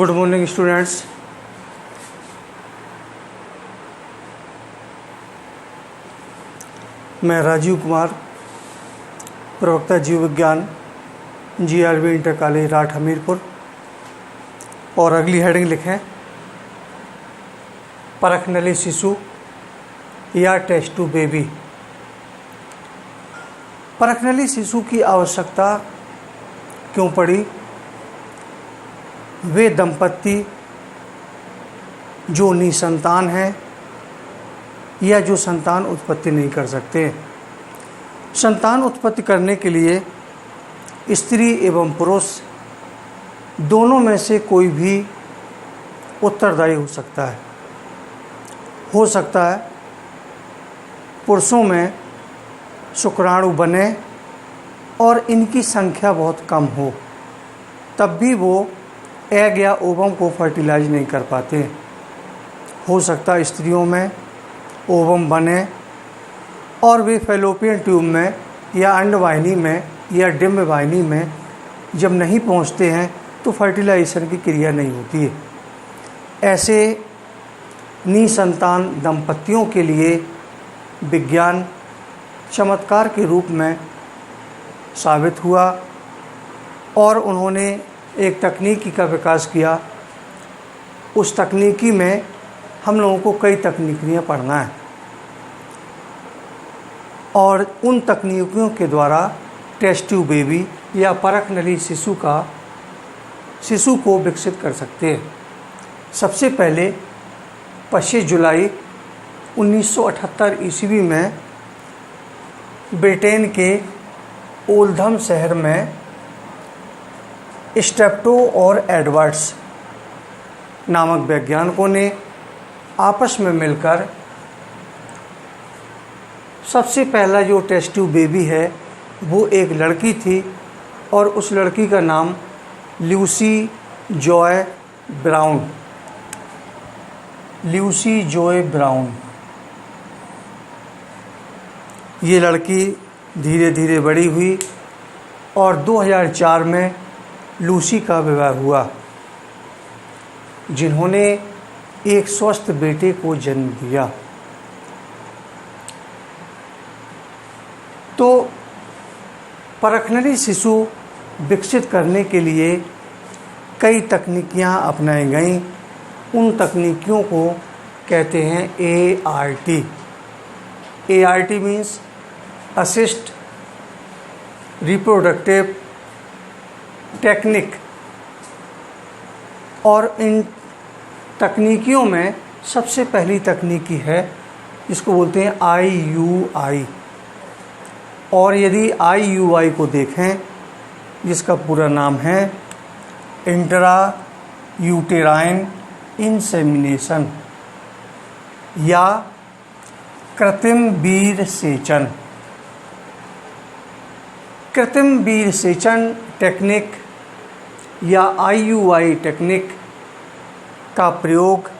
Good morning students. मैं राजीव कुमार, प्रवक्ता जीव विज्ञान, GRV इंटर कॉलेज राठ हमीरपुर। और अगली हेडिंग लिखें, परखनली शिशु या टेस्ट ट्यूब बेबी। परखनली शिशु की आवश्यकता क्यों पड़ी? वे दंपत्ति जो निसंतान हैं या जो संतान उत्पत्ति नहीं कर सकते। संतान उत्पत्ति करने के लिए स्त्री एवं पुरुष दोनों में से कोई भी उत्तरदायी हो सकता है। पुरुषों में शुक्राणु बने और इनकी संख्या बहुत कम हो, तब भी वो एग या ओवम को फर्टिलाइज नहीं कर पाते। हो सकता है स्त्रियों में ओवम बने और वे फैलोपियन ट्यूब में या अंडवाहिनी में या डिंब वाहिनी में जब नहीं पहुंचते हैं तो फर्टिलाइजेशन की क्रिया नहीं होती है। ऐसे निसंतान दंपतियों के लिए विज्ञान चमत्कार के रूप में साबित हुआ और उन्होंने एक तकनीकी का विकास किया। उस तकनीकी में हम लोगों को कई तकनीकियाँ पढ़ना है और उन तकनीकों के द्वारा टेस्ट ट्यूब बेबी या परखनली शिशु को विकसित कर सकते हैं। सबसे पहले 25 जुलाई 1978 ईस्वी में ब्रिटेन के ओल्धम शहर में स्टेप्टो और एडवर्ड्स नामक वैज्ञानिकों ने आपस में मिलकर सबसे पहला जो टेस्ट ट्यूब बेबी है वो एक लड़की थी और उस लड़की का नाम ल्यूसी जॉय ब्राउन। ये लड़की धीरे धीरे बड़ी हुई और 2004 में लूसी का विवाह हुआ, जिन्होंने एक स्वस्थ बेटे को जन्म दिया। तो परखनली शिशु विकसित करने के लिए कई तकनीकियाँ अपनाई गईं। उन तकनीकियों को कहते हैं ART। ART means assist reproductive technique. और इन तकनीकियों में सबसे पहली तकनीकी है जिसको बोलते हैं IUI। और यदि IUI को देखें, जिसका पूरा नाम है इंट्रा यूटेराइन इंसेमिनेशन या कृत्रिम वीर्य सेचन टेक्निक या IUI टेक्निक का प्रयोग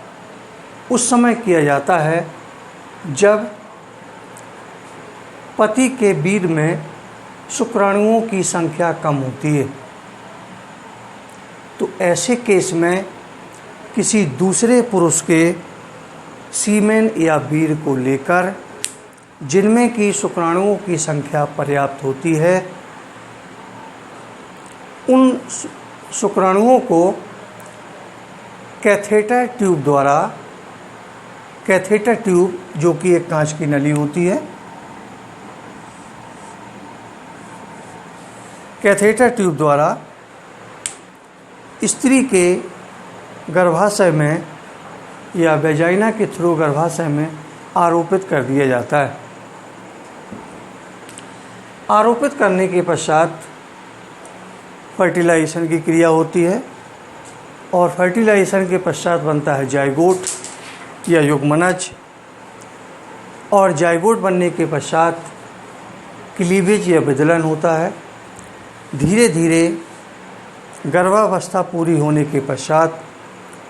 उस समय किया जाता है जब पति के वीर्य में शुक्राणुओं की संख्या कम होती है। तो ऐसे केस में किसी दूसरे पुरुष के सीमेन या वीर्य को लेकर, जिनमें की शुक्राणुओं की संख्या पर्याप्त होती है, उन शुक्राणुओं को कैथेटर ट्यूब जो कि एक कांच की नली होती है, कैथेटर ट्यूब द्वारा स्त्री के गर्भाशय में या वेजाइना के थ्रू गर्भाशय में आरोपित कर दिया जाता है। आरोपित करने के पश्चात फर्टिलाइजेशन की क्रिया होती है और फर्टिलाइजेशन के पश्चात बनता है जाइगोट या युग्मनज। और जाइगोट बनने के पश्चात क्लीवेज या विदलन होता है। धीरे धीरे गर्भावस्था पूरी होने के पश्चात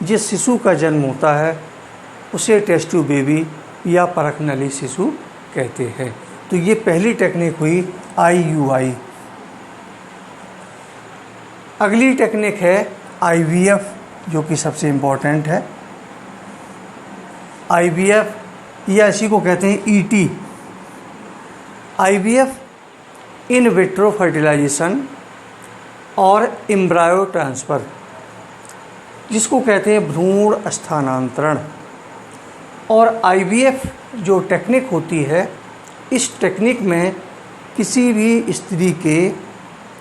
जिस शिशु का जन्म होता है उसे टेस्ट ट्यूब बेबी या परखनली शिशु कहते हैं। तो ये पहली टेक्निक हुई IUI। अगली टेक्निक है IVF जो कि सबसे इम्पोर्टेंट है, IVF या इसी को कहते हैं ET, IVF in vitro fertilization और एम्ब्रायो ट्रांसफ़र, जिसको कहते हैं भ्रूण स्थानांतरण। और IVF जो टेक्निक होती है, इस टेक्निक में किसी भी स्त्री के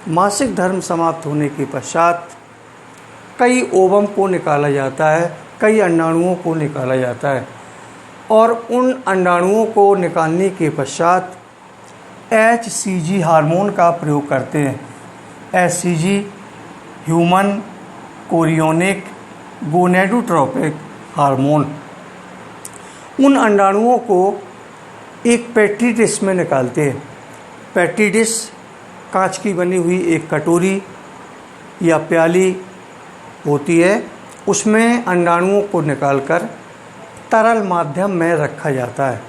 मासिक धर्म समाप्त होने के पश्चात कई ओवम को निकाला जाता है, कई अंडाणुओं को निकाला जाता है, और उन अंडाणुओं को निकालने के पश्चात HCG हार्मोन का प्रयोग करते हैं। HCG human chorionic gonadotropic hormone. उन अंडाणुओं को एक पेट्री डिश में निकालते हैं। पेट्री डिश कांच की बनी हुई एक कटोरी या प्याली होती है, उसमें अंडाणुओं को निकालकर तरल माध्यम में रखा जाता है।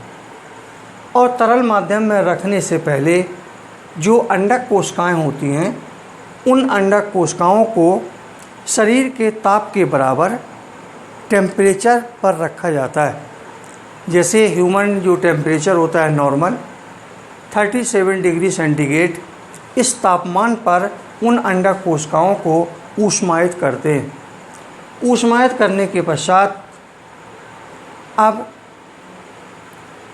और तरल माध्यम में रखने से पहले जो अंडक कोशिकाएं होती हैं, उन अंडक कोशिकाओं को शरीर के ताप के बराबर टेम्परेचर पर रखा जाता है। जैसे ह्यूमन जो टेम्परेचर होता है नॉर्मल 37 डिग्री सेंटीग्रेड, इस तापमान पर उन अंडक कोशिकाओं को ऊष्मायित करते हैं। ऊष्मायित करने के पश्चात अब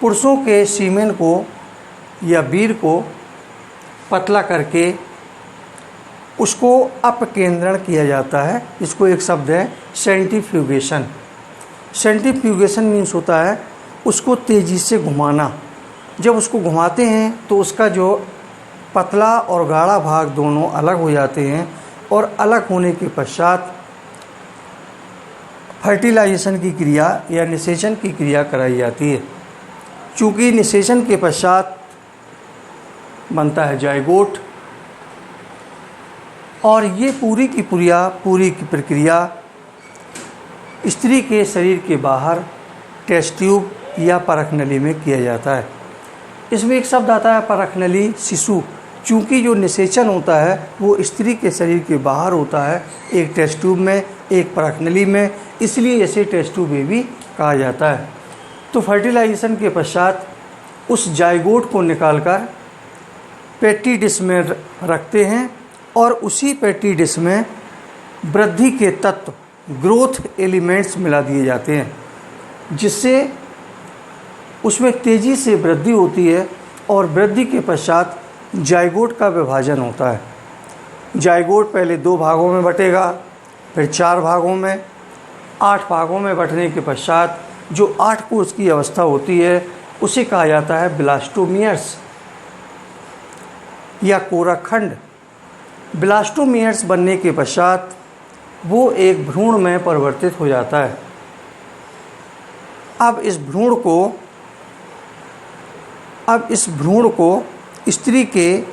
पुरुषों के सीमेन को या वीर को पतला करके उसको अपकेंद्रण किया जाता है। इसको एक शब्द है सेंट्रीफ्यूगेशन। सेंट्रीफ्यूगेशन मीन्स होता है उसको तेज़ी से घुमाना। जब उसको घुमाते हैं तो उसका जो पतला और गाढ़ा भाग दोनों अलग हो जाते हैं, और अलग होने के पश्चात फर्टिलाइजेशन की क्रिया या निषेचन की क्रिया कराई जाती है। चूँकि निषेचन के पश्चात बनता है जाइगोट, और ये पूरी की प्रक्रिया स्त्री के शरीर के बाहर टेस्ट ट्यूब या परखनली में किया जाता है। इसमें एक शब्द आता है परखनली शिशु। चूँकि जो निषेचन होता है वो स्त्री के शरीर के बाहर होता है, एक टेस्ट ट्यूब में, एक परखनली में, इसलिए इसे टेस्ट ट्यूब बेबी कहा जाता है। तो फर्टिलाइजेशन के पश्चात उस जाइगोट को निकालकर पेट्री डिश में रखते हैं, और उसी पेट्री डिश में वृद्धि के तत्व ग्रोथ एलिमेंट्स मिला दिए जाते हैं, जिससे उसमें तेज़ी से वृद्धि होती है, और वृद्धि के पश्चात जाइगोट का विभाजन होता है। जाइगोट पहले 2 भागों में बटेगा, फिर 4 भागों में, 8 भागों में बंटने के पश्चात जो 8 कोष की अवस्था होती है उसे कहा जाता है ब्लास्टोमियर्स या कोरखंड। ब्लास्टोमियर्स बनने के पश्चात वो एक भ्रूण में परिवर्तित हो जाता है। अब इस भ्रूण को स्त्री के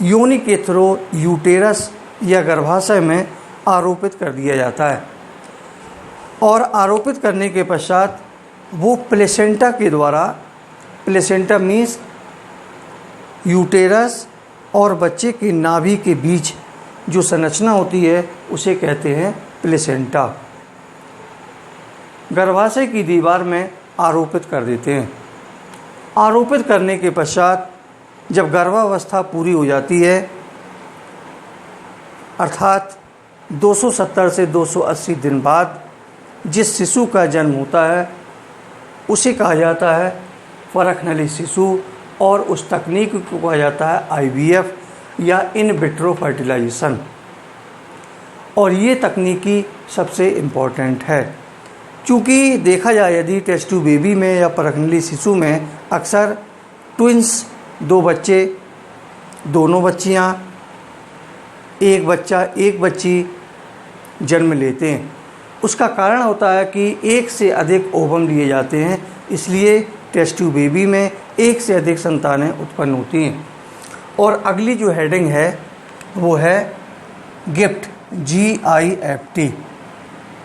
योनि के थ्रू यूटेरस या गर्भाशय में आरोपित कर दिया जाता है, और आरोपित करने के पश्चात वो प्लेसेंटा के द्वारा, प्लेसेंटा मीन्स यूटेरस और बच्चे की नाभि के बीच जो संरचना होती है उसे कहते हैं प्लेसेंटा, गर्भाशय की दीवार में आरोपित कर देते हैं। आरोपित करने के पश्चात जब गर्भावस्था पूरी हो जाती है, अर्थात 270 से 280 दिन बाद जिस शिशु का जन्म होता है उसे कहा जाता है परखनली शिशु, और उस तकनीक को कहा जाता है IVF या इन विट्रो फर्टिलाइजेशन। और ये तकनीकी सबसे इम्पोर्टेंट है, क्योंकि देखा जाए यदि टेस्ट ट्यूब बेबी में या परखनली शिशु में अक्सर ट्विंस, 2 बच्चे, दोनों बच्चियाँ, एक बच्चा, एक बच्ची जन्म लेते हैं। उसका कारण होता है कि एक से अधिक ओवम लिए जाते हैं, इसलिए टेस्ट ट्यूब बेबी में एक से अधिक संतानें उत्पन्न होती हैं। और अगली जो हेडिंग है वो है गिफ्ट, GIFT,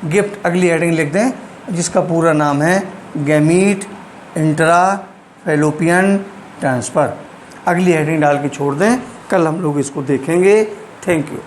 गिफ्ट। अगली हेडिंग लिख दें, जिसका पूरा नाम है गैमीट इंट्रा फैलोपियन ट्रांसफ़र। अगली हेडिंग डाल के छोड़ दें, कल हम लोग इसको देखेंगे। Thank you.